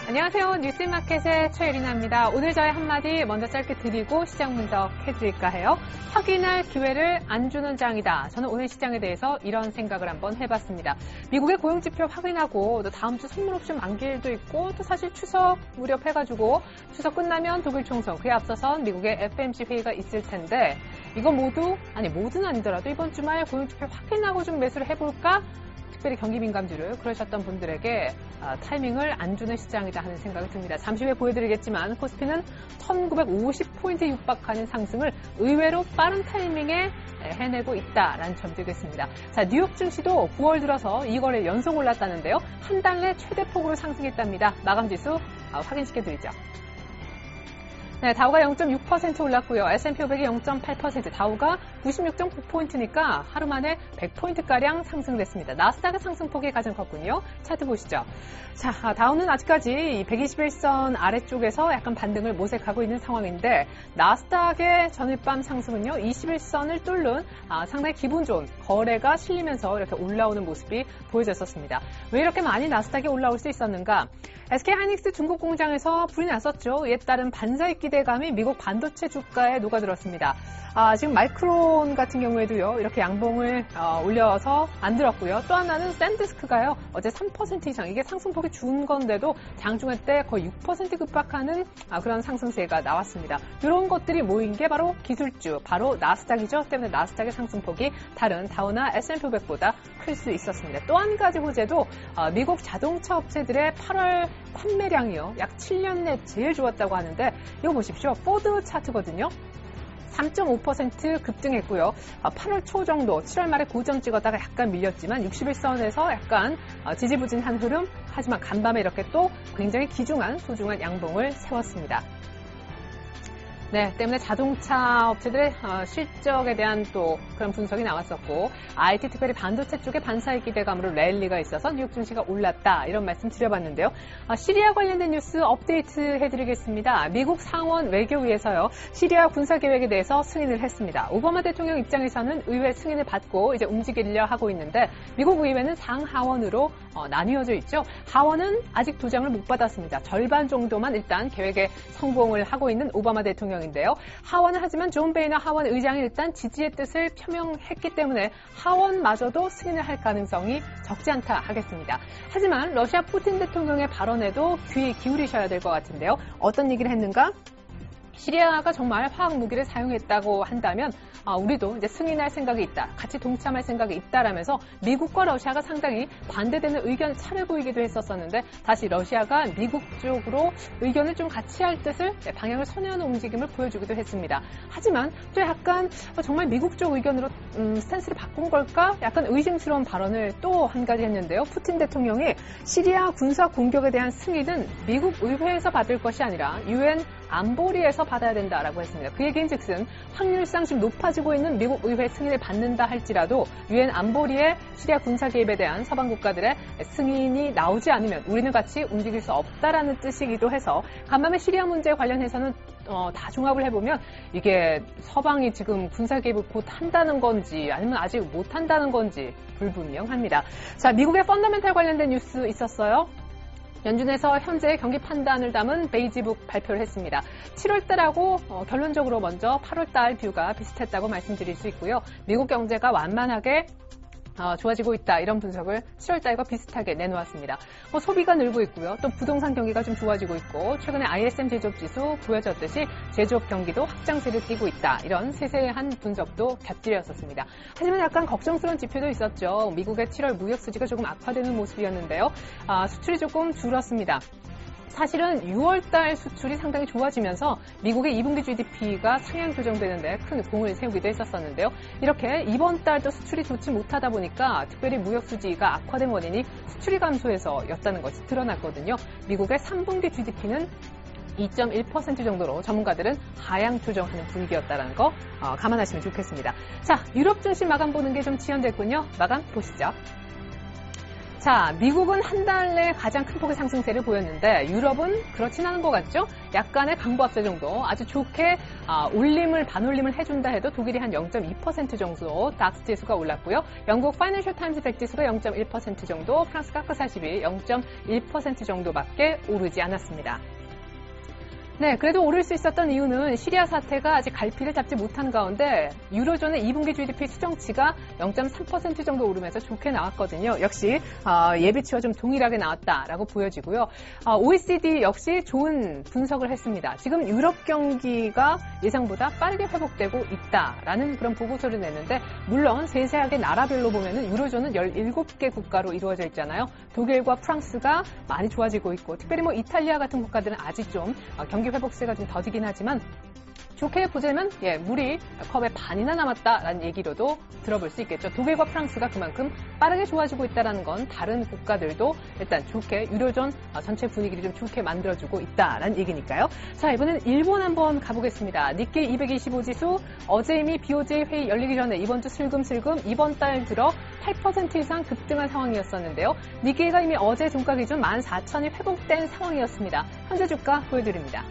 안녕하세요. 뉴스마켓의 최예린아입니다. 오늘 저의 한마디 먼저 짧게 드리고 시장 분석해드릴까 해요. 확인할 기회를 안 주는 장이다. 저는 오늘 시장에 대해서 이런 생각을 한번 해봤습니다. 미국의 고용지표 확인하고 또 다음 주 선물 옵션 만기일도 있고 또 사실 추석 무렵해가지고 추석 끝나면 독일 총선 그에 앞서선 미국의 FOMC 회의가 있을 텐데 이거 모두는 아니더라도 이번 주말 고용지표 확인하고 좀 매수를 해볼까? 특별히 경기 민감주를 그러셨던 분들에게 타이밍을 안 주는 시장이다 하는 생각이 듭니다. 잠시 후에 보여드리겠지만 코스피는 1950포인트 육박하는 상승을 의외로 빠른 타이밍에 해내고 있다라는 점 드리겠습니다. 자, 뉴욕 증시도 9월 들어서 2거래 연속 올랐다는데요. 한 달 내 최대폭으로 상승했답니다. 마감지수 확인시켜드리죠. 네, 다우가 0.6% 올랐고요. S&P 500이 0.8%, 다우가 96.9포인트니까 하루 만에 100포인트가량 상승됐습니다. 나스닥의 상승폭이 가장 컸군요. 차트 보시죠. 자, 다우는 아직까지 121선 아래쪽에서 약간 반등을 모색하고 있는 상황인데 나스닥의 전일밤 상승은요. 21선을 뚫는 상당히 기분 좋은 거래가 실리면서 이렇게 올라오는 모습이 보여졌었습니다. 왜 이렇게 많이 나스닥이 올라올 수 있었는가? SK하이닉스 중국 공장에서 불이 났었죠. 이에 따른 반사익 기대감이 미국 반도체 주가에 녹아들었습니다. 지금 마이크론 같은 경우에도요. 이렇게 양봉을 올려서 안 들었고요. 또 하나는 샌디스크가요. 어제 3% 이상 이게 상승폭이 준 건데도 장중에 때 거의 6% 급박하는 그런 상승세가 나왔습니다. 이런 것들이 모인 게 바로 기술주, 바로 나스닥이죠. 때문에 나스닥의 상승폭이 다른 다우나 S&P 500보다 클 수 있었습니다. 또 한 가지 호재도 미국 자동차 업체들의 8월 판매량이요. 약 7년 내 제일 좋았다고 하는데 이거 보십시오. 포드 차트거든요. 3.5% 급등했고요. 8월 초 정도, 7월 말에 고점 찍었다가 약간 밀렸지만 61선에서 약간 지지부진한 흐름, 하지만 간밤에 이렇게 또 굉장히 소중한 양봉을 세웠습니다. 네, 때문에 자동차 업체들의 실적에 대한 또 그런 분석이 나왔었고 IT 특별히 반도체 쪽에 반사익 기대감으로 랠리가 있어서 뉴욕 증시가 올랐다 이런 말씀 드려봤는데요. 시리아 관련된 뉴스 업데이트 해드리겠습니다. 미국 상원 외교위에서요. 시리아 군사 계획에 대해서 승인을 했습니다. 오바마 대통령 입장에서는 의회 승인을 받고 이제 움직이려 하고 있는데 미국 의회는 상하원으로 나뉘어져 있죠. 하원은 아직 도장을 못 받았습니다. 절반 정도만 일단 계획에 성공을 하고 있는 오바마 대통령 인데요. 하원은 하지만 존 베이너 하원 의장이 일단 지지의 뜻을 표명했기 때문에 하원마저도 승인을 할 가능성이 적지 않다 하겠습니다. 하지만 러시아 푸틴 대통령의 발언에도 귀 기울이셔야 될 것 같은데요. 어떤 얘기를 했는가? 시리아가 정말 화학 무기를 사용했다고 한다면 우리도 이제 승인할 생각이 있다. 같이 동참할 생각이 있다라면서 미국과 러시아가 상당히 반대되는 의견 차를 보이기도 했었는데 다시 러시아가 미국 쪽으로 의견을 좀 같이 할 뜻을 방향을 선회하는 움직임을 보여주기도 했습니다. 하지만 또 약간 정말 미국 쪽 의견으로 스탠스를 바꾼 걸까? 약간 의심스러운 발언을 또 한 가지 했는데요. 푸틴 대통령이 시리아 군사 공격에 대한 승인은 미국 의회에서 받을 것이 아니라 UN 안보리에서 받아야 된다라고 했습니다. 그 얘기인즉슨 확률상 지금 높아지고 있는 미국 의회 승인을 받는다 할지라도 UN 안보리의 시리아 군사 개입에 대한 서방 국가들의 승인이 나오지 않으면 우리는 같이 움직일 수 없다라는 뜻이기도 해서 간밤에 시리아 문제 관련해서는 다 종합을 해보면 이게 서방이 지금 군사 개입을 곧 한다는 건지 아니면 아직 못 한다는 건지 불분명합니다. 자, 미국의 펀더멘탈 관련된 뉴스 있었어요. 연준에서 현재 경기 판단을 담은 베이지북 발표를 했습니다. 7월달하고 결론적으로 먼저 8월달 뷰가 비슷했다고 말씀드릴 수 있고요. 미국 경제가 완만하게 좋아지고 있다 이런 분석을 7월달과 비슷하게 내놓았습니다. 소비가 늘고 있고요. 또 부동산 경기가 좀 좋아지고 있고 최근에 ISM 제조업지수 보여졌듯이 제조업 경기도 확장세를 띠고 있다. 이런 세세한 분석도 곁들였었습니다. 하지만 약간 걱정스러운 지표도 있었죠. 미국의 7월 무역 수지가 조금 악화되는 모습이었는데요. 수출이 조금 줄었습니다. 사실은 6월달 수출이 상당히 좋아지면서 미국의 2분기 GDP가 상향 조정되는데 큰 공을 세우기도 했었는데요. 이렇게 이번 달도 수출이 좋지 못하다 보니까 특별히 무역 수지가 악화된 원인이 수출이 감소해서였다는 것이 드러났거든요. 미국의 3분기 GDP는 2.1% 정도로 전문가들은 하향 조정하는 분위기였다는 거 감안하시면 좋겠습니다. 자, 유럽 증시 마감 보는 게 좀 지연됐군요. 마감 보시죠. 자, 미국은 한 달 내 가장 큰 폭의 상승세를 보였는데 유럽은 그렇진 않은 것 같죠? 약간의 강보합세 정도, 아주 좋게 반올림을 해준다 해도 독일이 한 0.2% 정도 닥스 지수가 올랐고요. 영국 파이낸셜 타임즈 100 지수가 0.1% 정도, 프랑스 카크 40이 0.1% 정도밖에 오르지 않았습니다. 네, 그래도 오를 수 있었던 이유는 시리아 사태가 아직 갈피를 잡지 못한 가운데 유로존의 2분기 GDP 추정치가 0.3% 정도 오르면서 좋게 나왔거든요. 역시 예비치와 좀 동일하게 나왔다라고 보여지고요. OECD 역시 좋은 분석을 했습니다. 지금 유럽 경기가 예상보다 빠르게 회복되고 있다라는 그런 보고서를 냈는데, 물론 세세하게 나라별로 보면은 유로존은 17개 국가로 이루어져 있잖아요. 독일과 프랑스가 많이 좋아지고 있고, 특별히 이탈리아 같은 국가들은 아직 좀 경기 회복세가 좀 더디긴 하지만, 좋게 보자면 물이 컵의 반이나 남았다라는 얘기로도 들어볼 수 있겠죠. 독일과 프랑스가 그만큼 빠르게 좋아지고 있다는 건 다른 국가들도 일단 좋게 유로존 전체 분위기를 좀 좋게 만들어주고 있다라는 얘기니까요. 자, 이번엔 일본 한번 가보겠습니다. 니케이 225 지수 어제 이미 BOJ 회의 열리기 전에 이번 주 슬금슬금 이번 달 들어 8% 이상 급등한 상황이었었는데요. 니케이가 이미 어제 종가 기준 14,000이 회복된 상황이었습니다. 현재 주가 보여드립니다.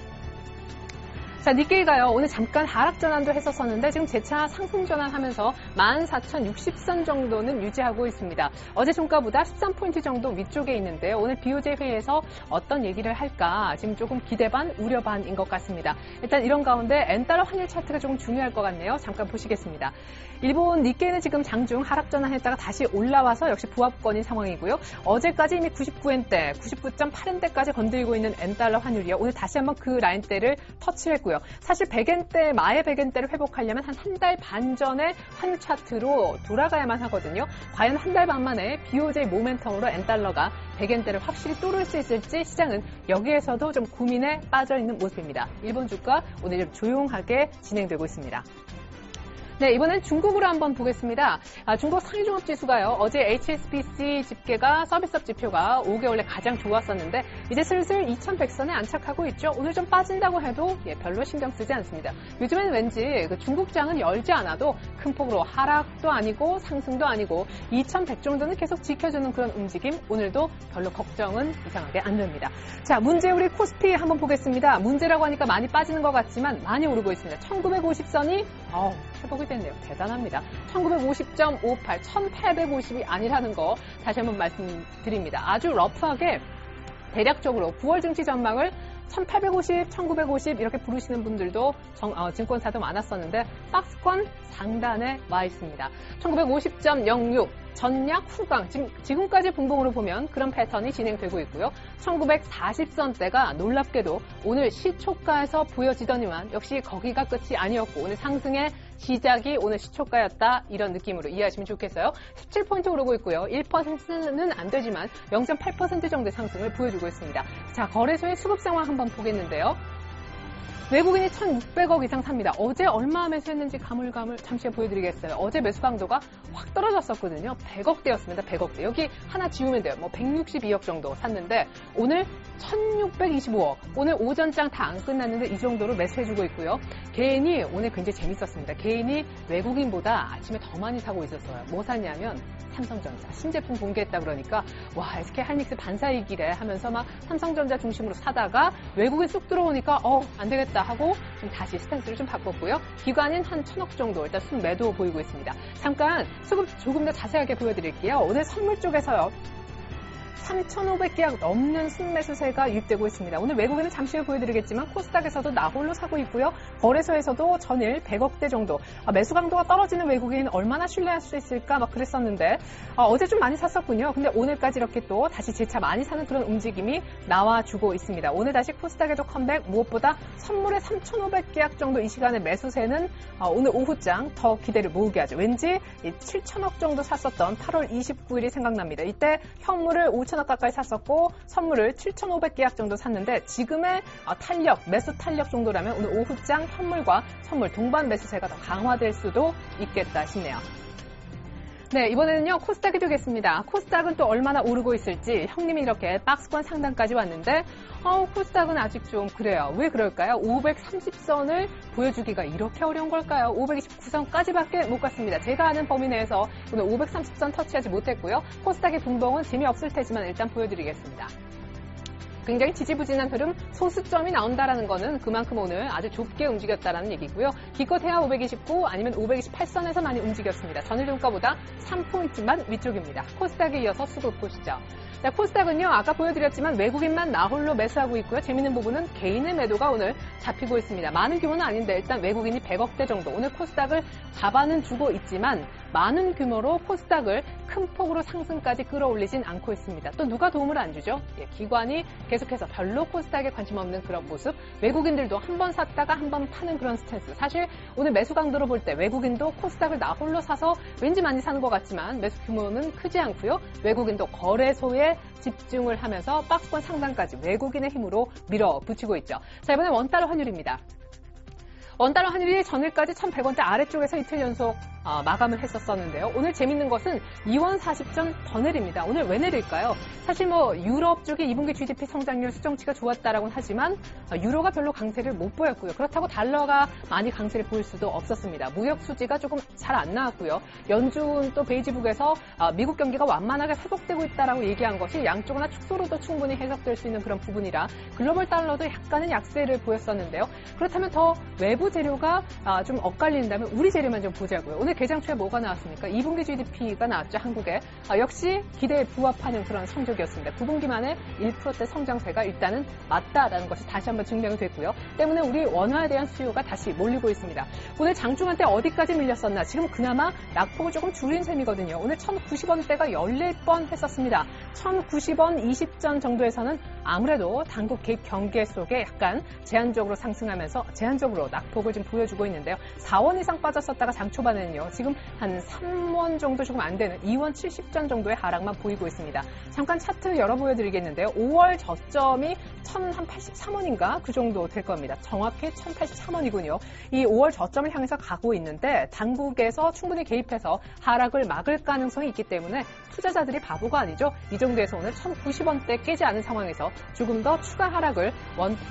자, 니케이가요, 오늘 잠깐 하락 전환도 했었었는데 지금 재차 상승 전환하면서 14,060선 정도는 유지하고 있습니다. 어제 종가보다 13포인트 정도 위쪽에 있는데요. 오늘 BOJ 회의에서 어떤 얘기를 할까 지금 조금 기대 반, 우려 반인 것 같습니다. 일단 이런 가운데 엔달러 환율 차트가 조금 중요할 것 같네요. 잠깐 보시겠습니다. 일본 니케이는 지금 장중 하락 전환했다가 다시 올라와서 역시 부합권인 상황이고요. 어제까지 이미 99엔대, 99.8엔대까지 건드리고 있는 엔달러 환율이요. 오늘 다시 한번 그 라인대를 터치했고요. 사실 100엔대, 마의 100엔대를 회복하려면 한 달 반 전에 환율 차트로 돌아가야만 하거든요. 과연 한 달 반 만에 BOJ 모멘텀으로 엔달러가 100엔대를 확실히 뚫을 수 있을지 시장은 여기에서도 좀 고민에 빠져 있는 모습입니다. 일본 주가 오늘 좀 조용하게 진행되고 있습니다. 네, 이번엔 중국으로 한번 보겠습니다. 중국 상위종합지수가요, 어제 HSBC 집계가 서비스업 지표가 5개월 내 가장 좋았었는데 이제 슬슬 2100선에 안착하고 있죠. 오늘 좀 빠진다고 해도 별로 신경 쓰지 않습니다. 요즘엔 왠지 중국장은 열지 않아도 큰 폭으로 하락도 아니고 상승도 아니고 2100 정도는 계속 지켜주는 그런 움직임, 오늘도 별로 걱정은 이상하게 안 됩니다. 자, 문제 우리 코스피 한번 보겠습니다. 문제라고 하니까 많이 빠지는 것 같지만 많이 오르고 있습니다. 1950선이 회복이 됐네요. 대단합니다. 1950.58, 1850이 아니라는 거 다시 한번 말씀드립니다. 아주 러프하게 대략적으로 9월 증시 전망을 1850, 1950 이렇게 부르시는 분들도 증권사도 많았었는데 박스권 상단에 와 있습니다. 1950.06 전략 후강, 지금까지 분봉으로 보면 그런 패턴이 진행되고 있고요. 1940선대가 놀랍게도 오늘 시초가에서 보여지더니만 역시 거기가 끝이 아니었고 오늘 상승의 시작이 오늘 시초가였다, 이런 느낌으로 이해하시면 좋겠어요. 17포인트 오르고 있고요. 1%는 안 되지만 0.8% 정도의 상승을 보여주고 있습니다. 자, 거래소의 수급 상황 한번 보겠는데요. 외국인이 1,600억 이상 삽니다. 어제 얼마 매수했는지 가물가물 잠시 보여드리겠어요. 어제 매수 강도가 확 떨어졌었거든요. 100억대였습니다. 100억대. 여기 하나 지우면 돼요. 162억 정도 샀는데 오늘 1,625억. 오늘 오전장 다 안 끝났는데 이 정도로 매수해주고 있고요. 개인이 오늘 굉장히 재밌었습니다. 개인이 외국인보다 아침에 더 많이 사고 있었어요. 뭐 샀냐면 삼성전자 신제품 공개했다 그러니까 와, SK 하이닉스 반사이기래 하면서 막 삼성전자 중심으로 사다가 외국인 쑥 들어오니까 안 되겠다 하고 좀 다시 스탠스를 좀 바꿨고요. 기관인 한 1,000억 정도 일단 순매도 보이고 있습니다. 잠깐 수급 조금 더 자세하게 보여드릴게요. 오늘 선물 쪽에서요. 3,500계약 넘는 순매수세가 유입되고 있습니다. 오늘 외국인은 잠시 후에 보여드리겠지만 코스닥에서도 나홀로 사고 있고요. 거래소에서도 전일 100억대 정도. 매수 강도가 떨어지는 외국인 얼마나 신뢰할 수 있을까 막 그랬었는데 어제 좀 많이 샀었군요. 근데 오늘까지 이렇게 또 다시 재차 많이 사는 그런 움직임이 나와주고 있습니다. 오늘 다시 코스닥에도 컴백, 무엇보다 선물에 3,500계약 정도 이 시간에 매수세는 오늘 오후장 더 기대를 모으게 하죠. 왠지 7,000억 정도 샀었던 8월 29일이 생각납니다. 이때 현물을 5,000억 가까이 샀었고 선물을 7,500계약 정도 샀는데 지금의 탄력, 매수 탄력 정도라면 오늘 오후장 현물과 선물 동반 매수세가 더 강화될 수도 있겠다 싶네요. 네, 이번에는요, 코스닥이 되겠습니다. 코스닥은 또 얼마나 오르고 있을지 형님이 이렇게 박스권 상단까지 왔는데 코스닥은 아직 좀 그래요. 왜 그럴까요? 530선을 보여주기가 이렇게 어려운 걸까요? 529선까지밖에 못 갔습니다. 제가 아는 범위 내에서 오늘 530선 터치하지 못했고요. 코스닥의 분봉은 재미없을 테지만 일단 보여드리겠습니다. 굉장히 지지부진한 흐름, 소수점이 나온다라는 거는 그만큼 오늘 아주 좁게 움직였다라는 얘기고요. 기껏해야 529 아니면 528선에서 많이 움직였습니다. 전일 종가보다 3포인트만 위쪽입니다. 코스닥에 이어서 수급 보시죠. 자, 코스닥은요, 아까 보여드렸지만 외국인만 나홀로 매수하고 있고요. 재밌는 부분은 개인의 매도가 오늘 잡히고 있습니다. 많은 규모는 아닌데 일단 외국인이 100억대 정도. 오늘 코스닥을 잡아는 주고 있지만 많은 규모로 코스닥을 큰 폭으로 상승까지 끌어올리진 않고 있습니다. 또 누가 도움을 안 주죠? 기관이 계속해서 별로 코스닥에 관심 없는 그런 모습. 외국인들도 한 번 샀다가 한 번 파는 그런 스탠스. 사실 오늘 매수 강도로 볼 때 외국인도 코스닥을 나홀로 사서 왠지 많이 사는 것 같지만 매수 규모는 크지 않고요. 외국인도 거래소에 집중을 하면서 박스권 상단까지 외국인의 힘으로 밀어붙이고 있죠. 자, 이번엔 원달러 환율입니다. 원달러 환율이 전일까지 1,100원대 아래쪽에서 이틀 연속 마감을 했었었는데요. 오늘 재밌는 것은 2원 40전 더 내립니다. 오늘 왜 내릴까요? 사실 유럽 쪽이 2분기 GDP 성장률 수정치가 좋았다라고는 하지만 유로가 별로 강세를 못 보였고요. 그렇다고 달러가 많이 강세를 보일 수도 없었습니다. 무역 수지가 조금 잘 안 나왔고요. 연준 또 베이지북에서 미국 경기가 완만하게 회복되고 있다라고 얘기한 것이 양쪽이나 축소로도 충분히 해석될 수 있는 그런 부분이라 글로벌 달러도 약간은 약세를 보였었는데요. 그렇다면 더 외부 재료가 좀 엇갈린다면 우리 재료만 좀 보자고요. 오늘 개장 초에 뭐가 나왔습니까? 2분기 GDP가 나왔죠, 한국에. 역시 기대에 부합하는 그런 성적이었습니다. 9분기 만에 1%대 성장세가 일단은 맞다라는 것이 다시 한번 증명이 됐고요. 때문에 우리 원화에 대한 수요가 다시 몰리고 있습니다. 오늘 장중한 때 어디까지 밀렸었나? 지금 그나마 낙폭을 조금 줄인 셈이거든요. 오늘 1,090원대가 열릴 뻔했었습니다. 1,090원 20전 정도에서는 아무래도 당국 개입 경계 속에 약간 제한적으로 상승하면서 제한적으로 낙폭을 좀 보여주고 있는데요. 4원 이상 빠졌었다가 장 초반에는요. 지금 한 3원 정도 조금 안 되는 2원 70전 정도의 하락만 보이고 있습니다. 잠깐 차트 열어 보여드리겠는데요. 5월 저점이 1,083원인가 그 정도 될 겁니다. 정확히 1,083원이군요. 이 5월 저점을 향해서 가고 있는데 당국에서 충분히 개입해서 하락을 막을 가능성이 있기 때문에 투자자들이 바보가 아니죠. 이 정도에서 오늘 1,090원대 깨지 않은 상황에서 조금 더 추가 하락을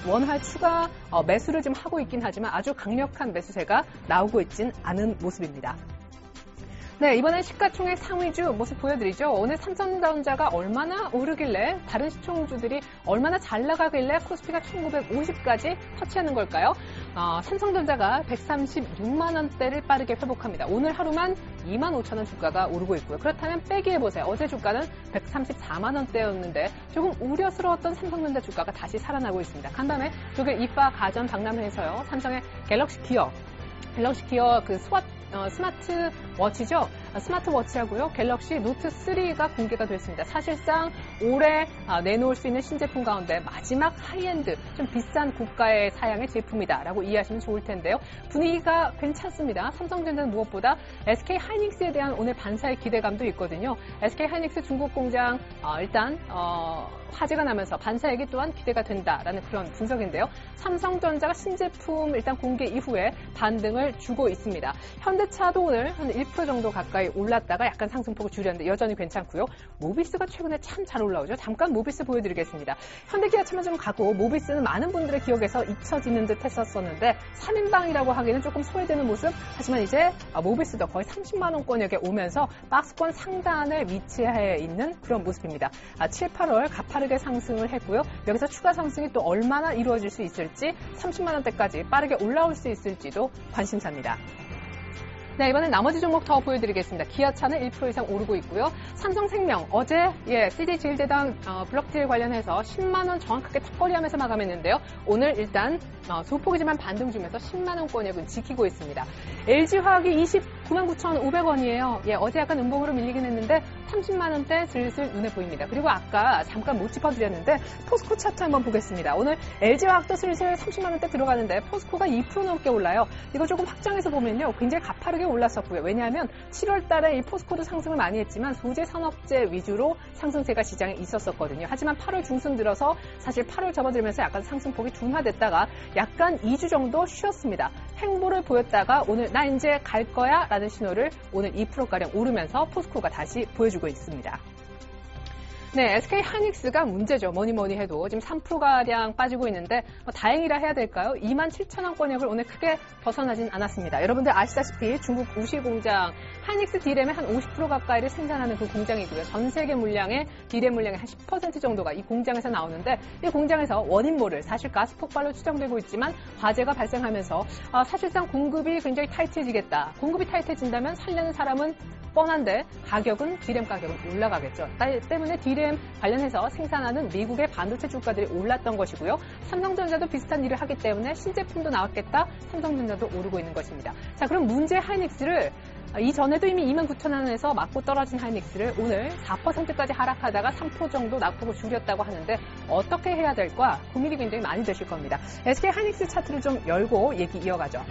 원화 추가 매수를 좀 하고 있긴 하지만 아주 강력한 매수세가 나오고 있진 않은 모습입니다. 네, 이번엔 시가총액 상위주 모습 보여드리죠. 오늘 삼성전자가 얼마나 오르길래 다른 시총주들이 얼마나 잘 나가길래 코스피가 1950까지 터치하는 걸까요? 삼성전자가 136만 원대를 빠르게 회복합니다. 오늘 하루만 2만 5천 원 주가가 오르고 있고요. 그렇다면 빼기해보세요. 어제 주가는 134만 원대였는데 조금 우려스러웠던 삼성전자 주가가 다시 살아나고 있습니다. 간밤에 독일 이파 가전 박람회 에서요. 삼성의 갤럭시 기어 그 스마트 워치죠. 스마트워치하고요. 갤럭시 노트 3가 공개가 됐습니다. 사실상 올해 내놓을 수 있는 신제품 가운데 마지막 하이엔드, 좀 비싼 고가의 사양의 제품이다라고 이해하시면 좋을 텐데요. 분위기가 괜찮습니다. 삼성전자는 무엇보다 SK 하이닉스에 대한 오늘 반사의 기대감도 있거든요. SK 하이닉스 중국 공장 일단 화제가 나면서 반사액이 또한 기대가 된다라는 그런 분석인데요. 삼성전자가 신제품 일단 공개 이후에 반등을 주고 있습니다. 현대차도 오늘 한 1% 정도 가까이 올랐다가 약간 상승폭을 줄였는데 여전히 괜찮고요. 모비스가 최근에 참 잘 올라오죠. 잠깐 모비스 보여드리겠습니다. 현대기아차만 좀 가고 모비스는 많은 분들의 기억에서 잊혀지는 듯 했었는데 3인방이라고 하기는 조금 소외되는 모습. 하지만 이제 모비스도 거의 30만 원권역에 오면서 박스권 상단에 위치해 있는 그런 모습입니다. 7, 8월 가파르게 상승을 했고요. 여기서 추가 상승이 또 얼마나 이루어질 수 있을지 30만 원대까지 빠르게 올라올 수 있을지도 관심사입니다. 네, 이번엔 나머지 종목 더 보여드리겠습니다. 기아차는 1% 이상 오르고 있고요. 삼성생명 어제 CJ 제일대당 블록딜 관련해서 10만 원 정확하게 턱걸이하면서 마감했는데요. 오늘 일단 소폭이지만 반등 주면서 10만 원권역은 지키고 있습니다. LG화학이 29만 9,500원이에요. 어제 약간 음봉으로 밀리긴 했는데 30만 원대 슬슬 눈에 보입니다. 그리고 아까 잠깐 못 짚어드렸는데 포스코 차트 한번 보겠습니다. 오늘 LG화학도 슬슬 30만 원대 들어가는데 포스코가 2% 넘게 올라요. 이거 조금 확장해서 보면요. 굉장히 가파르게 올랐었고요. 왜냐하면 7월 달에 이 포스코도 상승을 많이 했지만 소재 산업재 위주로 상승세가 시장에 있었거든요. 하지만 8월 중순 들어서 사실 8월 접어들면서 약간 상승폭이 둔화됐다가 약간 2주 정도 쉬었습니다. 횡보를 보였다가 오늘 나 이제 갈 거야 있다라는 신호를 오늘 2%가량 오르면서 포스코가 다시 보여주고 있습니다. 네, SK 하이닉스가 문제죠. 뭐니 해도 지금 3%가량 빠지고 있는데 다행이라 해야 될까요? 27,000원권역을 오늘 크게 벗어나진 않았습니다. 여러분들 아시다시피 중국 우시 공장 하이닉스 D램의 한 50% 가까이를 생산하는 그 공장이고요. 전 세계 물량의 D램 물량의 한 10% 정도가 이 공장에서 나오는데 이 공장에서 원인 모를 사실 가스 폭발로 추정되고 있지만 화재가 발생하면서 사실상 공급이 굉장히 타이트해지겠다. 공급이 타이트해진다면 살려는 사람은 뻔한데 가격은 D램 가격은 올라가겠죠. 때문에 D램 관련해서 생산하는 미국의 반도체 주가들이 올랐던 것이고요. 삼성전자도 비슷한 일을 하기 때문에 신제품도 나왔겠다. 삼성전자도 오르고 있는 것입니다. 자, 그럼 문제 하이닉스를 이전에도 이미 29,000원에서 맞고 떨어진 하이닉스를 오늘 4%까지 하락하다가 3% 정도 낙폭을 줄였다고 하는데 어떻게 해야 될까 고민이 굉장히 많이 되실 겁니다. SK 하이닉스 차트를 좀 열고 얘기 이어가죠.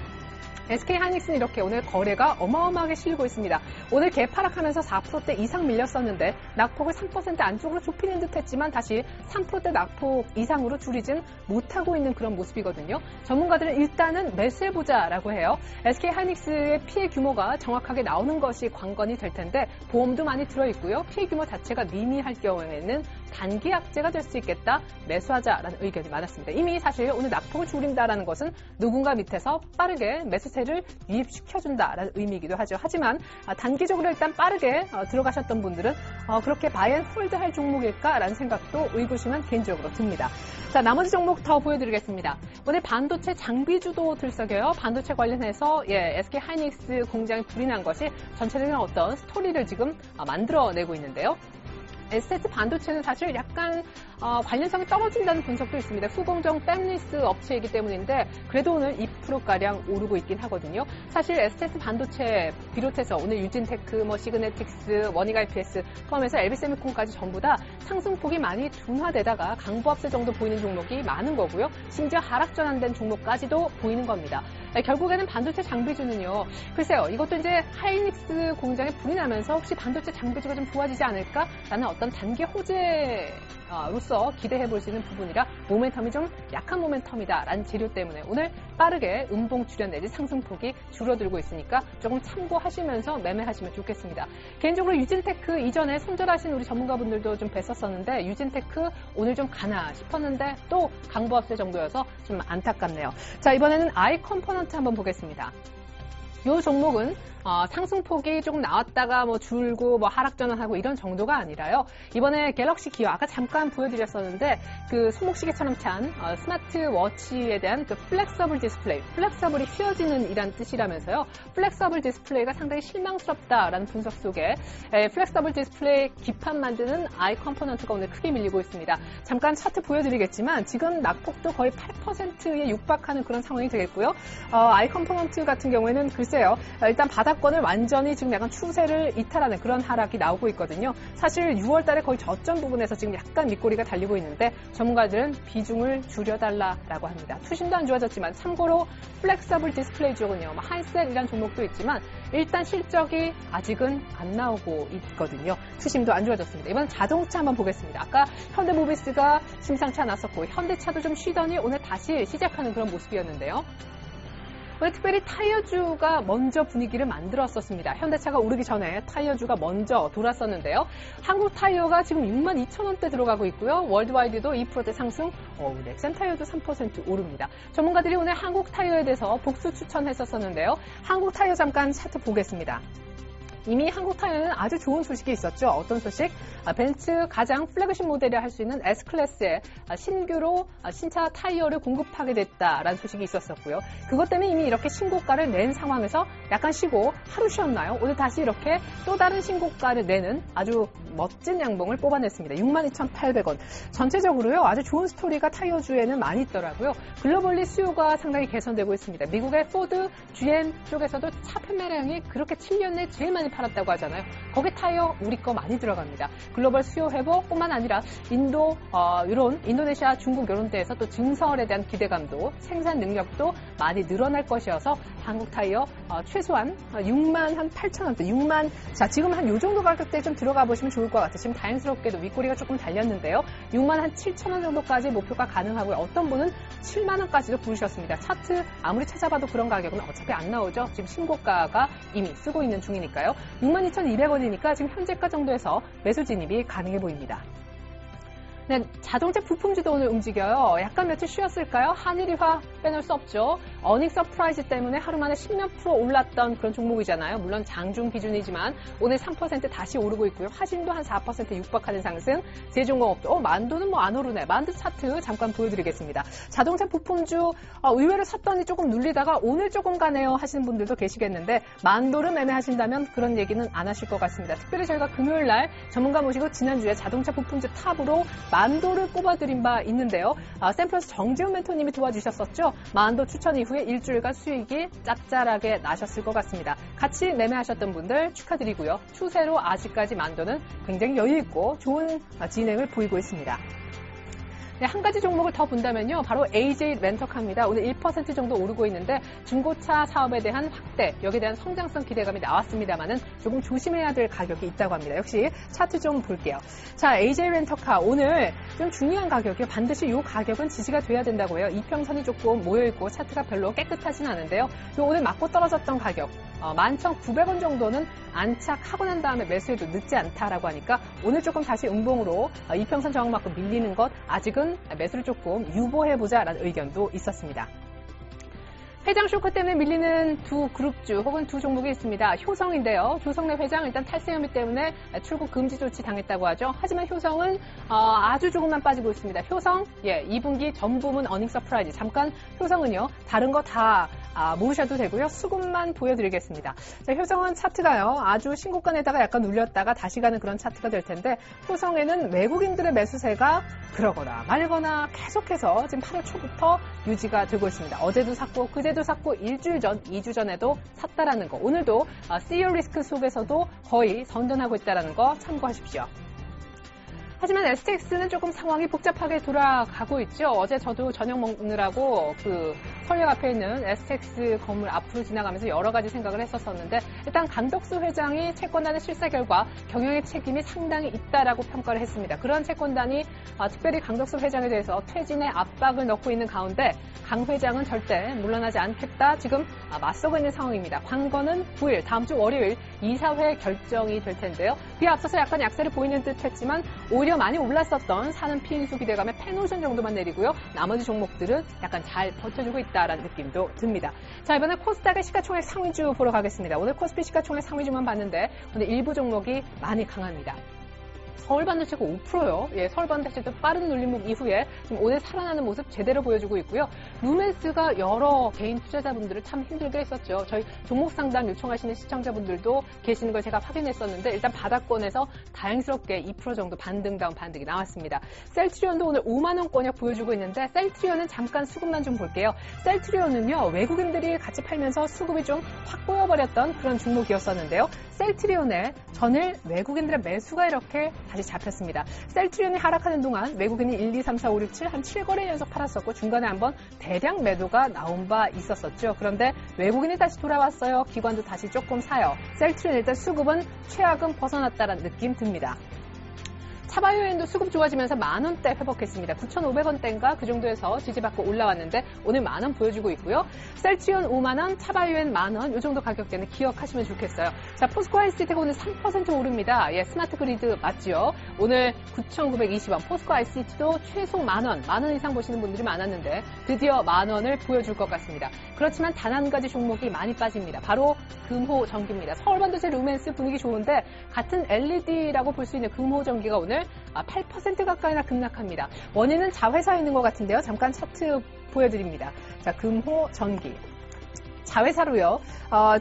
SK 하이닉스는 이렇게 오늘 거래가 어마어마하게 실리고 있습니다. 오늘 개파락하면서 4%대 이상 밀렸었는데 낙폭을 3% 안쪽으로 좁히는 듯 했지만 다시 3%대 낙폭 이상으로 줄이진 못하고 있는 그런 모습이거든요. 전문가들은 일단은 매수해보자라고 해요. SK 하이닉스의 피해 규모가 정확하게 나오는 것이 관건이 될 텐데 보험도 많이 들어있고요. 피해 규모 자체가 미미할 경우에는 단기 악재가 될 수 있겠다. 매수하자라는 의견이 많았습니다. 이미 사실 오늘 낙폭을 줄인다라는 것은 누군가 밑에서 빠르게 매수세를 유입시켜준다라는 의미이기도 하죠. 하지만 단기적으로 일단 빠르게 들어가셨던 분들은 그렇게 바이앤홀드할 종목일까라는 생각도 의구심은 개인적으로 듭니다. 자, 나머지 종목 더 보여드리겠습니다. 오늘 반도체 장비주도 들썩여요. 반도체 관련해서 SK 하이닉스 공장이 불이 난 것이 전체적인 어떤 스토리를 지금 만들어내고 있는데요. ST 반도체는 사실 약간 관련성이 떨어진다는 분석도 있습니다. 후공정 팹리스 업체이기 때문인데 그래도 오늘 2%가량 오르고 있긴 하거든요. 사실 ST 반도체 비롯해서 오늘 유진테크, 시그네틱스, 원익 IPS 포함해서 LB세미콘까지 전부 다 상승폭이 많이 둔화되다가 강보합세 정도 보이는 종목이 많은 거고요. 심지어 하락 전환된 종목까지도 보이는 겁니다. 결국에는 반도체 장비주는요. 글쎄요. 이것도 이제 하이닉스 공장에 불이 나면서 혹시 반도체 장비주가 좀 좋아지지 않을까라는 어떤 단기 호재로서 기대해 볼 수 있는 부분이라 모멘텀이 좀 약한 모멘텀이다라는 재료 때문에 오늘 빠르게 음봉 출현 내지 상승폭이 줄어들고 있으니까 조금 참고하시면서 매매하시면 좋겠습니다. 개인적으로 유진테크 이전에 손절하신 우리 전문가분들도 좀 뵀었었는데 유진테크 오늘 좀 가나 싶었는데 또 강보합세 정도여서 좀 안타깝네요. 자, 이번에는 아이 컴포넌트 한번 보겠습니다. 이 종목은 상승폭이 조금 나왔다가 줄고 하락 전환하고 이런 정도가 아니라요. 이번에 갤럭시 기어 아까 잠깐 보여드렸었는데 그 손목시계처럼 찬 스마트워치에 대한 그 플렉서블 디스플레이, 플렉서블이 휘어지는 이란 뜻이라면서요. 플렉서블 디스플레이가 상당히 실망스럽다라는 분석 속에 플렉서블 디스플레이 기판 만드는 아이 컴포넌트가 오늘 크게 밀리고 있습니다. 잠깐 차트 보여드리겠지만 지금 낙폭도 거의 8%에 육박하는 그런 상황이 되겠고요. 아이 컴포넌트 같은 경우에는 글쎄요. 일단 바닥권을 완전히 지금 약간 추세를 이탈하는 그런 하락이 나오고 있거든요. 사실 6월 달에 거의 저점 부분에서 지금 약간 밑꼬리가 달리고 있는데 전문가들은 비중을 줄여달라라고 합니다. 투심도 안 좋아졌지만 참고로 플렉서블 디스플레이 쪽은요. 하이셀이라는 종목도 있지만 일단 실적이 아직은 안 나오고 있거든요. 투심도 안 좋아졌습니다. 이번 자동차 한번 보겠습니다. 아까 현대모비스가 심상치 않았었고 현대차도 좀 쉬더니 오늘 다시 시작하는 그런 모습이었는데요. 오늘 특별히 타이어주가 먼저 분위기를 만들었었습니다. 현대차가 오르기 전에 타이어주가 먼저 돌았었는데요. 한국 타이어가 지금 62,000원대 들어가고 있고요. 월드와이드도 2%대 상승, 넥센 타이어도 3% 오릅니다. 전문가들이 오늘 한국 타이어에 대해서 복수 추천했었는데요. 한국 타이어 잠깐 차트 보겠습니다. 이미 한국 타이어는 아주 좋은 소식이 있었죠. 어떤 소식? 벤츠 가장 플래그십 모델이라 할 수 있는 S클래스의 신규로 신차 타이어를 공급하게 됐다라는 소식이 있었었고요. 그것 때문에 이미 이렇게 신고가를 낸 상황에서 약간 쉬고 하루 쉬었나요? 오늘 다시 이렇게 또 다른 신고가를 내는 아주 멋진 양봉을 뽑아냈습니다. 62,800원. 전체적으로요. 아주 좋은 스토리가 타이어주에는 많이 있더라고요. 글로벌리 수요가 상당히 개선되고 있습니다. 미국의 포드, GM 쪽에서도 차 판매량이 그렇게 7년 내 제일 많이 팔았다고 하잖아요. 거기 타이어 우리 거 많이 들어갑니다. 글로벌 수요 회복뿐만 아니라 인도네시아, 중국 이런 데에서 또 증설에 대한 기대감도 생산 능력도 많이 늘어날 것이어서 한국 타이어 최소한 6만 8,000원대, 자 지금 한 요 정도 가격대에 좀 들어가 보시면 좋을 것 같아요. 지금 다행스럽게도 윗꼬리가 조금 달렸는데요. 6만 7,000원 정도까지 목표가 가능하고요. 어떤 분은 7만 원까지도 부르셨습니다. 차트 아무리 찾아봐도 그런 가격은 어차피 안 나오죠. 지금 신고가가 이미 쓰고 있는 중이니까요. 62,200원이니까 지금 현재가 정도에서 매수 진입이 가능해 보입니다. 네, 자동차 부품주도 오늘 움직여요. 약간 며칠 쉬었을까요? 한일이화 빼놓을 수 없죠. 어닝 서프라이즈 때문에 하루 만에 10몇 프로 올랐던 그런 종목이잖아요. 물론 장중 기준이지만 오늘 3% 다시 오르고 있고요. 화진도 한 4% 육박하는 상승. 제종공업도 만도는 뭐 안 오르네. 만도 차트 잠깐 보여드리겠습니다. 자동차 부품주 의외로 샀더니 조금 눌리다가 오늘 조금 가네요 하시는 분들도 계시겠는데 만도를 매매하신다면 그런 얘기는 안 하실 것 같습니다. 특별히 저희가 금요일 날 전문가 모시고 지난주에 자동차 부품주 탑으로 만도를 꼽아드린 바 있는데요. 샘플러스 정지훈 멘토님이 도와주셨었죠. 만도 추천 이후에 일주일간 수익이 짭짤하게 나셨을 것 같습니다. 같이 매매하셨던 분들 축하드리고요. 추세로 아직까지 만도는 굉장히 여유있고 좋은 진행을 보이고 있습니다. 네, 한 가지 종목을 더 본다면요. 바로 AJ 렌터카입니다. 오늘 1% 정도 오르고 있는데 중고차 사업에 대한 확대, 여기에 대한 성장성 기대감이 나왔습니다만은 조금 조심해야 될 가격이 있다고 합니다. 역시 차트 좀 볼게요. 자, AJ 렌터카 오늘 좀 중요한 가격이요. 반드시 이 가격은 지지가 돼야 된다고 해요. 이평선이 조금 모여있고 차트가 별로 깨끗하진 않은데요. 오늘 맞고 떨어졌던 가격 11,900원 정도는 안착하고 난 다음에 매수해도 늦지 않다라고 하니까 오늘 조금 다시 음봉으로 이평선 저항 맞고 밀리는 것 아직은 매수를 조금 유보해보자라는 의견도 있었습니다. 회장 쇼크 때문에 밀리는 두 그룹주 혹은 두 종목이 있습니다. 효성인데요. 효성 내 회장 일단 탈세 혐의 때문에 출국 금지 조치 당했다고 하죠. 하지만 효성은 아주 조금만 빠지고 있습니다. 효성 2분기 전 부문 어닝 서프라이즈. 잠깐 효성은요. 다른 거 다 모으셔도 되고요. 수급만 보여드리겠습니다. 자, 효성은 차트가요. 아주 신고가에다가 약간 눌렸다가 다시 가는 그런 차트가 될 텐데 효성에는 외국인들의 매수세가 그러거나 말거나 계속해서 지금 8월 초부터 유지가 되고 있습니다. 어제도 샀고 그제도 샀고 일주일 전, 2주 전에도 샀다라는 거. 오늘도 CEO 리스크 속에서도 거의 선전하고 있다는 거 참고하십시오. 하지만 STX는 조금 상황이 복잡하게 돌아가고 있죠. 어제 저도 저녁 먹느라고 그 서울역 앞에 있는 STX 건물 앞으로 지나가면서 여러 가지 생각을 했었는데 일단 강덕수 회장이 채권단의 실사 결과 경영의 책임이 상당히 있다라고 평가를 했습니다. 그런 채권단이 특별히 강덕수 회장에 대해서 퇴진의 압박을 넣고 있는 가운데 강 회장은 절대 물러나지 않겠다. 지금 맞서고 있는 상황입니다. 관건은 9일 다음 주 월요일 이사회 결정이 될 텐데요. 그에 앞서서 약간 약세를 보이는 듯 했지만 오히려 많이 올랐었던 사는 피인수 기대감에 펜오션 정도만 내리고요. 나머지 종목들은 약간 잘 버텨주고 있다라는 느낌도 듭니다. 자, 이번에 코스닥의 시가총액 상위주 보러 가겠습니다. 오늘 코스피 시가총액 상위주만 봤는데 오늘 일부 종목이 많이 강합니다. 서울반도체가 5%요. 서울반도체도 빠른 눌림목 이후에 지금 오늘 살아나는 모습 제대로 보여주고 있고요. 루멘스가 여러 개인 투자자분들을 참 힘들게 했었죠. 저희 종목 상담 요청하시는 시청자분들도 계시는 걸 제가 확인했었는데 일단 바닥권에서 다행스럽게 2% 정도 반등다운 반등이 나왔습니다. 셀트리온도 오늘 5만 원권역 보여주고 있는데 셀트리온은 잠깐 수급만 좀 볼게요. 셀트리온은요. 외국인들이 같이 팔면서 수급이 좀 확 보여버렸던 그런 종목이었었는데요. 셀트리온에 전일 외국인들의 매수가 이렇게 다시 잡혔습니다. 셀트리온이 하락하는 동안 외국인이 1, 2, 3, 4, 5, 6, 7 한 7거래 연속 팔았었고 중간에 한번 대량 매도가 나온 바 있었었죠. 그런데 외국인이 다시 돌아왔어요. 기관도 다시 조금 사요. 셀트리온 일단 수급은 최악은 벗어났다는 느낌 듭니다. 차바이오엔도 수급 좋아지면서 만원대 회복했습니다. 9,500원대인가 그 정도에서 지지받고 올라왔는데 오늘 만원 보여주고 있고요. 셀트리온 5만원, 차바이오엔 만원 이 정도 가격대는 기억하시면 좋겠어요. 자, 포스코 ICT가 오늘 3% 오릅니다. 스마트 그리드 맞지요? 오늘 9,920원, 포스코 ICT도 최소 만원 이상 보시는 분들이 많았는데 드디어 만원을 보여줄 것 같습니다. 그렇지만 단 한 가지 종목이 많이 빠집니다. 바로 금호전기입니다. 서울반도체 루멘스 분위기 좋은데 같은 LED라고 볼 수 있는 금호전기가 오늘 8% 가까이나 급락합니다. 원인은 자회사에 있는 것 같은데요. 잠깐 차트 보여드립니다. 자, 금호전기. 자회사로요.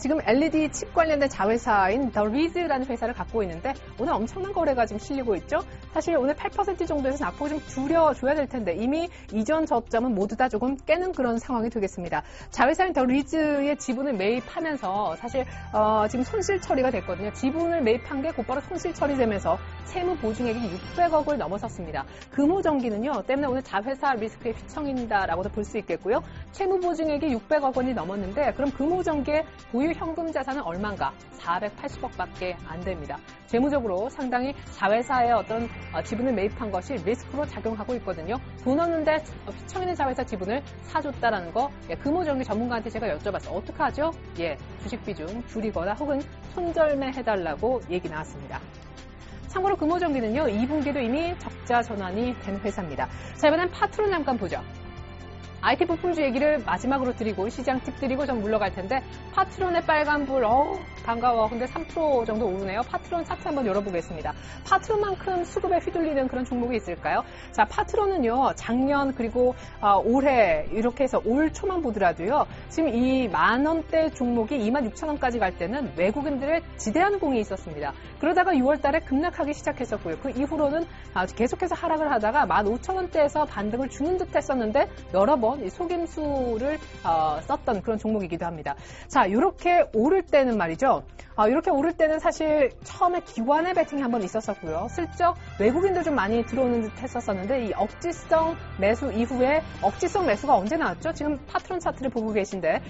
지금 LED 칩 관련된 자회사인 더 리즈라는 회사를 갖고 있는데 오늘 엄청난 거래가 지금 실리고 있죠. 사실 오늘 8% 정도에서 낙폭을 좀 줄여줘야 될 텐데 이미 이전 저점은 모두 다 조금 깨는 그런 상황이 되겠습니다. 자회사인 더 리즈의 지분을 매입하면서 사실 지금 손실 처리가 됐거든요. 지분을 매입한 게 곧바로 손실 처리되면서 채무 보증액이 600억을 넘어섰습니다. 금호전기는요. 때문에 오늘 자회사 리스크에 휘청인다라고도 볼 수 있겠고요. 채무 보증액이 600억 원이 넘었는데 그럼 금호전기의 보유 현금 자산은 얼마인가? 480억밖에 안 됩니다. 재무적으로 상당히 자회사의 어떤 지분을 매입한 것이 리스크로 작용하고 있거든요. 돈 없는데 휘청이는 자회사 지분을 사줬다라는 거 금호전기 전문가한테 제가 여쭤봤어요. 어떻게 하죠? 주식 비중 줄이거나 혹은 손절매 해달라고 얘기 나왔습니다. 참고로 금호전기는요. 2분기도 이미 적자 전환이 된 회사입니다. 자, 이번엔 파트론 잠깐 보죠. IT 부품주 얘기를 마지막으로 드리고 시장 팁 드리고 좀 물러갈 텐데 파트론의 빨간불 반가워. 근데 3% 정도 오르네요. 파트론 차트 한번 열어보겠습니다. 파트론만큼 수급에 휘둘리는 그런 종목이 있을까요? 자, 파트론은요. 작년 그리고 올해 이렇게 해서 올 초만 보더라도요. 지금 이 만원대 종목이 26,000원까지 갈 때는 외국인들의 지대한 공이 있었습니다. 그러다가 6월 달에 급락하기 시작했었고요. 그 이후로는 계속해서 하락을 하다가 15,000원대에서 반등을 주는 듯 했었는데 여러 번 속임수를 썼던 그런 종목이기도 합니다. 자, 이렇게 오를 때는 말이죠. 이렇게 오를 때는 사실 처음에 기관의 배팅이 한번 있었었고요. 슬쩍 외국인도 좀 많이 들어오는 듯 했었었는데 이 억지성 매수 이후에 억지성 매수가 언제 나왔죠? 지금 파트론 차트를 보고 계신데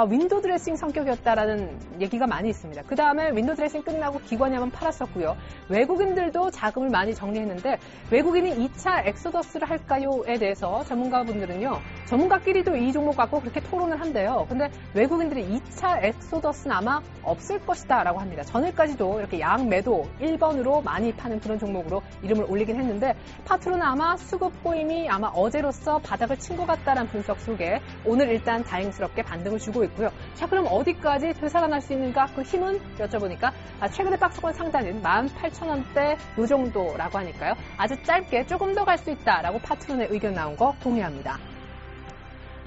윈도우 드레싱 성격이었다라는 얘기가 많이 있습니다. 그 다음에 윈도우 드레싱 끝나고 기관이 한번 팔았었고요. 외국인들도 자금을 많이 정리했는데 외국인이 2차 엑소더스를 할까요에 대해서 전문가분들은요. 전문가끼리도 이 종목 갖고 그렇게 토론을 한대요. 근데 외국인들이 2차 엑소더스는 아마 없을 것이다 라고 합니다. 전일까지도 이렇게 양매도 1번으로 많이 파는 그런 종목으로 이름을 올리긴 했는데 파트론은 아마 수급 꼬임이 아마 어제로서 바닥을 친 것 같다라는 분석 속에 오늘 일단 다행스럽게 반등을 주고 있고요. 자, 그럼 어디까지 되살아날 수 있는가? 그 힘은 여쭤보니까 최근에 박스권 상단은 18,000원대 요 정도라고 하니까요. 아주 짧게 조금 더 갈 수 있다라고 파트론의 의견 나온 거 동의합니다.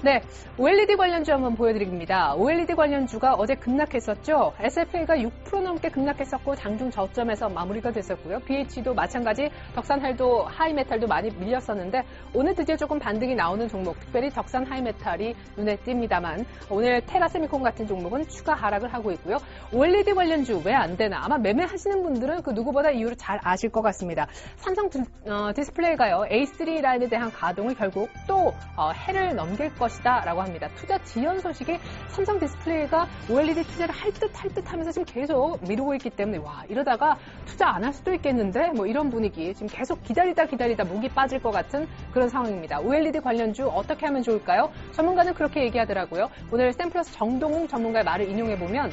네, OLED 관련주 한번 보여드립니다. OLED 관련주가 어제 급락했었죠. SFA가 6% 넘게 급락했었고 장중 저점에서 마무리가 됐었고요. BH도 마찬가지 덕산할도 하이메탈도 많이 밀렸었는데 오늘 드디어 조금 반등이 나오는 종목, 특별히 덕산 하이메탈이 눈에 띕니다만 오늘 테라세미콘 같은 종목은 추가 하락을 하고 있고요. OLED 관련주 왜 안 되나? 아마 매매하시는 분들은 그 누구보다 이유를 잘 아실 것 같습니다. 삼성 디스플레이가요. A3 라인에 대한 가동을 결국 또 해를 넘길 것이다 라고 합니다. 투자 지연 소식이 삼성 디스플레이가 OLED 투자를 할 듯 하면서 지금 계속 미루고 있기 때문에 이러다가 투자 안 할 수도 있겠는데 이런 분위기 지금 계속 기다리다 목이 빠질 것 같은 그런 상황입니다. OLED 관련주 어떻게 하면 좋을까요? 전문가는 그렇게 얘기하더라고요. 오늘 샘플러스 정동웅 전문가의 말을 인용해보면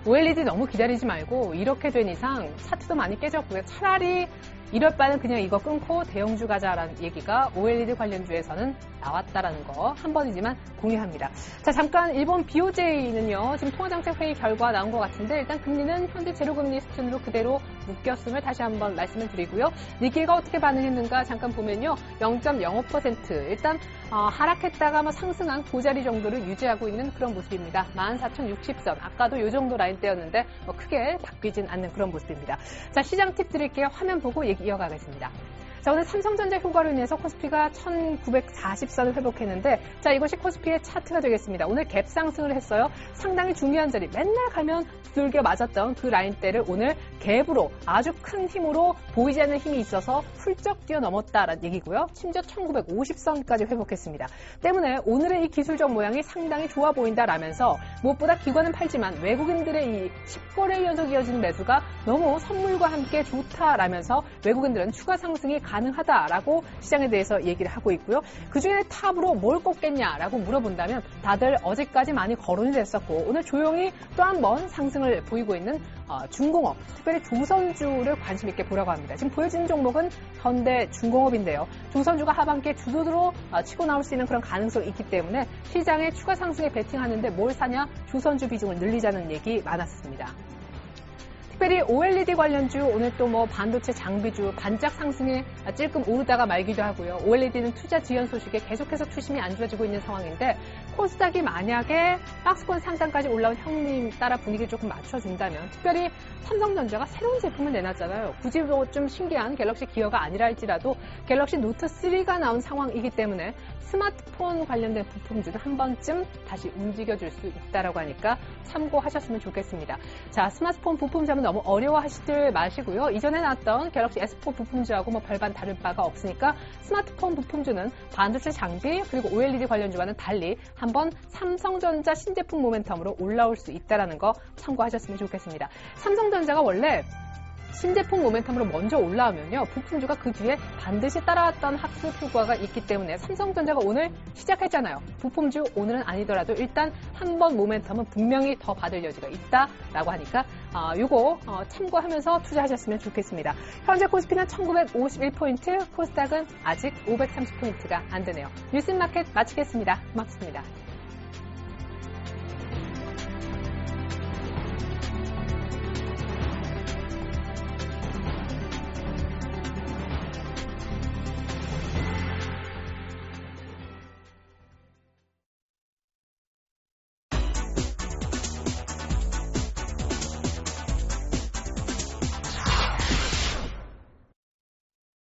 OLED 너무 기다리지 말고 이렇게 된 이상 차트도 많이 깨졌고요. 차라리 이럴 바는 그냥 이거 끊고 대형주 가자라는 얘기가 OLED 관련주에서는 나왔다라는 거 한 번이지만 공유합니다. 자, 잠깐 일본 BOJ는요. 지금 통화정책회의 결과 나온 것 같은데 일단 금리는 현재 제로금리 수준으로 그대로 묶였음을 다시 한번 말씀을 드리고요. 니케이가 어떻게 반응했는가 잠깐 보면요. 0.05% 일단 하락했다가 상승한 그 자리 정도를 유지하고 있는 그런 모습입니다. 14,060선 아까도 이 정도 라인대였는데 크게 바뀌진 않는 그런 모습입니다. 자, 시장 팁 드릴게요. 화면 보고 얘기 이어가겠습니다. 자, 오늘 삼성전자 효과로 인해서 코스피가 1940선을 회복했는데 자, 이것이 코스피의 차트가 되겠습니다. 오늘 갭 상승을 했어요. 상당히 중요한 자리 맨날 가면 두들겨 맞았던 그 라인대를 오늘 갭으로 아주 큰 힘으로 보이지 않는 힘이 있어서 훌쩍 뛰어넘었다라는 얘기고요. 심지어 1950선까지 회복했습니다. 때문에 오늘의 이 기술적 모양이 상당히 좋아 보인다라면서 무엇보다 기관은 팔지만 외국인들의 이 10거래 연속 이어지는 매수가 너무 선물과 함께 좋다라면서 외국인들은 추가 상승이 가능하다라고 시장에 대해서 얘기를 하고 있고요. 그중에 탑으로 뭘 꼽겠냐라고 물어본다면 다들 어제까지 많이 거론이 됐었고 오늘 조용히 또 한 번 상승을 보이고 있는 중공업, 특별히 조선주를 관심 있게 보라고 합니다. 지금 보여지는 종목은 현대중공업인데요. 조선주가 하반기에 주도로 치고 나올 수 있는 그런 가능성이 있기 때문에 시장에 추가 상승에 베팅하는데 뭘 사냐? 조선주 비중을 늘리자는 얘기 많았습니다. 특별히 OLED 관련주 오늘 또 뭐 반도체 장비주 반짝 상승에 찔끔 오르다가 말기도 하고요. OLED는 투자 지연 소식에 계속해서 투심이 안 좋아지고 있는 상황인데 코스닥이 만약에 박스권 상단까지 올라온 형님 따라 분위기를 조금 맞춰준다면 특별히 삼성전자가 새로운 제품을 내놨잖아요. 굳이 뭐 좀 신기한 갤럭시 기어가 아니라 할지라도 갤럭시 노트 3가 나온 상황이기 때문에 스마트폰 관련된 부품주를 한 번쯤 다시 움직여줄 수 있다라고 하니까 참고하셨으면 좋겠습니다. 자, 스마트폰 부품주하면 너무 어려워하시들 마시고요. 이전에 나왔던 갤럭시 S4 부품주하고 뭐 별반 다를 바가 없으니까 스마트폰 부품주는 반도체 장비 그리고 OLED 관련주와는 달리 한번 삼성전자 신제품 모멘텀으로 올라올 수 있다는 거 참고하셨으면 좋겠습니다. 삼성전자가 원래 신제품 모멘텀으로 먼저 올라오면요. 부품주가 그 뒤에 반드시 따라왔던 학습 효과가 있기 때문에 삼성전자가 오늘 시작했잖아요. 부품주 오늘은 아니더라도 일단 한번 모멘텀은 분명히 더 받을 여지가 있다라고 하니까 요거 참고하면서 투자하셨으면 좋겠습니다. 현재 코스피는 1951포인트, 코스닥은 아직 530포인트가 안 되네요. 뉴스마켓 마치겠습니다. 고맙습니다.